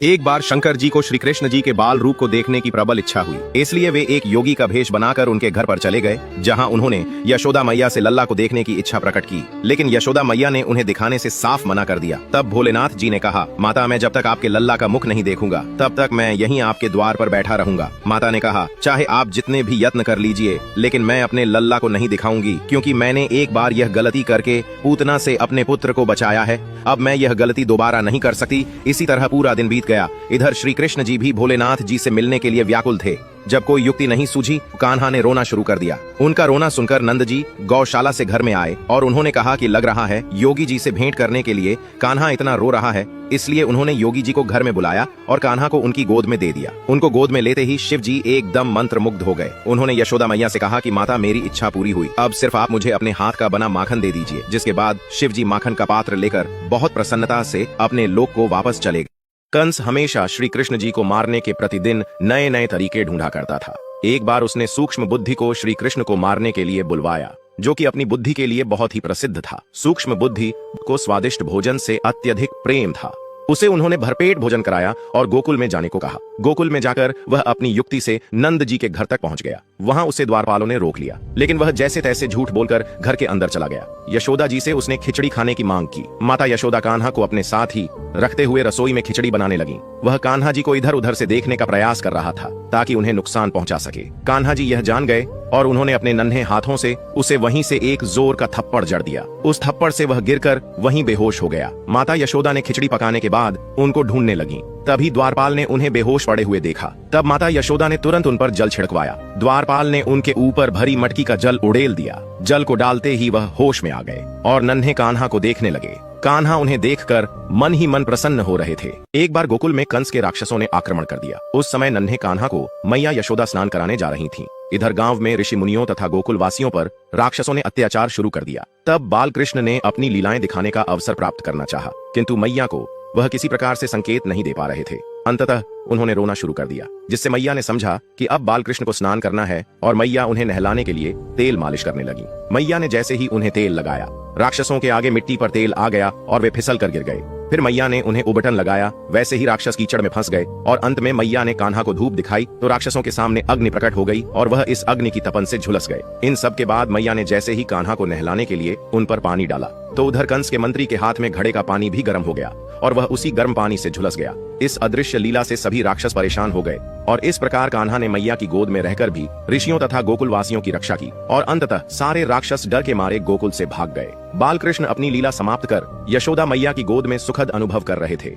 एक बार शंकर जी को श्री कृष्ण जी के बाल रूप को देखने की प्रबल इच्छा हुई, इसलिए वे एक योगी का भेष बनाकर उनके घर पर चले गए, जहां उन्होंने यशोदा मैया से लल्ला को देखने की इच्छा प्रकट की। लेकिन यशोदा मैया ने उन्हें दिखाने से साफ मना कर दिया। तब भोलेनाथ जी ने कहा, माता, मैं जब तक आपके लल्ला का मुख नहीं देखूंगा तब तक मैं यहीं आपके द्वार पर बैठा रहूंगा। माता ने कहा, चाहे आप जितने भी यत्न कर लीजिए, लेकिन मैं अपने लल्ला को नहीं दिखाऊंगी, क्योंकि मैंने एक बार यह गलती करके पूतना से अपने पुत्र को बचाया है। अब मैं यह गलती दोबारा नहीं कर सकती। इसी तरह पूरा दिन बीत गया। इधर श्री कृष्ण जी भी भोलेनाथ जी से मिलने के लिए व्याकुल थे। जब कोई युक्ति नहीं सूझी, कान्हा ने रोना शुरू कर दिया। उनका रोना सुनकर नंद जी गौशाला से घर में आए और उन्होंने कहा कि लग रहा है योगी जी से भेंट करने के लिए कान्हा इतना रो रहा है। इसलिए उन्होंने योगी जी को घर में बुलाया और कान्हा को उनकी गोद में दे दिया। उनको गोद में लेते ही शिव जी एकदम मंत्र मुग्ध हो गए। उन्होंने यशोदा मैया से कहा कि माता, मेरी इच्छा पूरी हुई, अब सिर्फ आप मुझे अपने हाथ का बना माखन दे दीजिए। जिसके बाद शिव जी माखन का पात्र लेकर बहुत प्रसन्नता से अपने लोक को वापस चले गए। कंस हमेशा श्री कृष्ण जी को मारने के प्रतिदिन नए नए तरीके ढूंढा करता था। एक बार उसने सूक्ष्म बुद्धि को श्री कृष्ण को मारने के लिए बुलवाया, जो कि अपनी बुद्धि के लिए बहुत ही प्रसिद्ध था। सूक्ष्म बुद्धि को स्वादिष्ट भोजन से अत्यधिक प्रेम था। उसे उन्होंने भरपेट भोजन कराया और गोकुल में जाने को कहा। गोकुल में जाकर वह अपनी युक्ति से नंद जी के घर तक पहुंच गया। वहां उसे द्वारपालों ने रोक लिया, लेकिन वह जैसे तैसे झूठ बोलकर घर के अंदर चला गया। यशोदा जी से उसने खिचड़ी खाने की मांग की। माता यशोदा कान्हा को अपने साथ ही रखते हुए रसोई में खिचड़ी बनाने लगी। वह कान्हा जी को इधर उधर से देखने का प्रयास कर रहा था ताकि उन्हें नुकसान पहुंचा सके। कान्हा जी यह जान गए और उन्होंने अपने नन्हे हाथों से उसे वहीं से एक जोर का थप्पड़ जड़ दिया। उस थप्पड़ से वह गिरकर वहीं बेहोश हो गया। माता यशोदा ने खिचड़ी पकाने के बाद उनको ढूंढने लगी। तभी द्वारपाल ने उन्हें बेहोश पड़े हुए देखा। तब माता यशोदा ने तुरंत उन पर जल छिड़कवाया। द्वारपाल ने उनके ऊपर भरी मटकी का जल उड़ेल दिया। जल को डालते ही वह होश में आ गए और नन्हे कान्हा को देखने लगे। कान्हा उन्हें देखकर मन ही मन प्रसन्न हो रहे थे। एक बार गोकुल में कंस के राक्षसों ने आक्रमण कर दिया। उस समय नन्हे कान्हा को मैया यशोदा स्नान कराने जा रही थीं। इधर गांव में ऋषि मुनियों तथा गोकुल वासियों पर राक्षसों ने अत्याचार शुरू कर दिया। तब बाल कृष्ण ने अपनी लीलाएं दिखाने का अवसर प्राप्त करना चाहा, किंतु मैया को वह किसी प्रकार से संकेत नहीं दे पा रहे थे। अंततः उन्होंने रोना शुरू कर दिया, जिससे मैया ने समझा कि अब बालकृष्ण को स्नान करना है और मैया उन्हें नहलाने के लिए तेल मालिश करने लगी। मैया ने जैसे ही उन्हें तेल लगाया, राक्षसों के आगे मिट्टी पर तेल आ गया और वे फिसल कर गिर गए। फिर मैया ने उन्हें उबटन लगाया, वैसे ही राक्षस कीचड़ में फंस गए और अंत में मैया ने कान्हा को धूप दिखाई तो राक्षसों के सामने अग्नि प्रकट हो गई और वह इस अग्नि की तपन से झुलस गए। इन सब के बाद मैया ने जैसे ही कान्हा को नहलाने के लिए उन पर पानी डाला तो उधर कंस के मंत्री के हाथ में घड़े का पानी भी गर्म हो गया और वह उसी गर्म पानी से झुलस गया। इस अदृश्य लीला से सभी राक्षस परेशान हो गए और इस प्रकार कान्हा ने मैया की गोद में रहकर भी ऋषियों तथा गोकुल वासियों की रक्षा की और अंततः सारे राक्षस डर के मारे गोकुल से भाग गए। बालकृष्ण अपनी लीला समाप्त कर यशोदा मैया की गोद में सुखद अनुभव कर रहे थे।